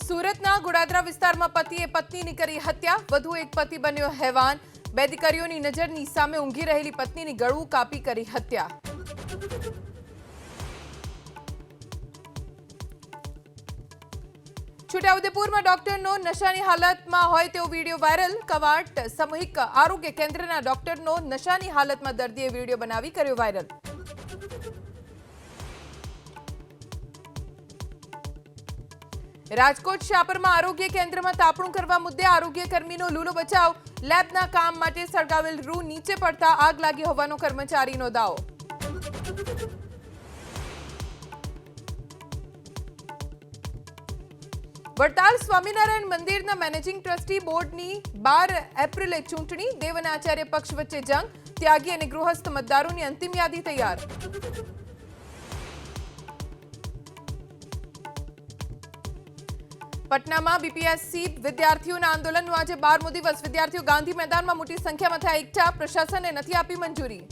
સુરતના ગોડાદરા વિસ્તારમાં પતિએ પત્નીની કરી હત્યા, વધુ એક પતિ બન્યો હેવાન। બે દીકરીઓની નજરની સામે ઊંઘી રહેલી પત્નીની ગળું કાપી કરી હત્યા। છોટાઉદેપુરમાં ડોક્ટરનો નશાની હાલતમાં હોય તેવો વિડીયો વાયરલ। કવાંટ સામૂહિક આરોગ્ય કેન્દ્રના ડોક્ટરનો નશાની હાલતમાં દર્દીએ વિડીયો બનાવી કર્યો વાયરલ। રાજકોટ શાપરમાં આરોગ્ય કેન્દ્રમાં તાપણું કરવા મુદ્દે આરોગ્ય કર્મીનો લૂલો બચાવ। લેબના કામ માટે સળગાવેલ રૂ નીચે પડતા આગ લાગી હોવાનો કર્મચારીનો દાવો। વડતાલ સ્વામિનારાયણ મંદિરના મેનેજિંગ ટ્રસ્ટી બોર્ડની 12 એપ્રિલે ચૂંટણી। દેવ અને આચાર્ય પક્ષ વચ્ચે જંગ। ત્યાગી અને ગૃહસ્થ મતદારોની અંતિમ યાદી તૈયાર। પટનામાં બીપીએસસી વિદ્યાર્થીઓના આંદોલનનો આજે 12મો દિવસ। વિદ્યાર્થીઓ ગાંધી મેદાનમાં મોટી સંખ્યામાં થયા એકઠા। પ્રશાસને નથી આપી મંજૂરી।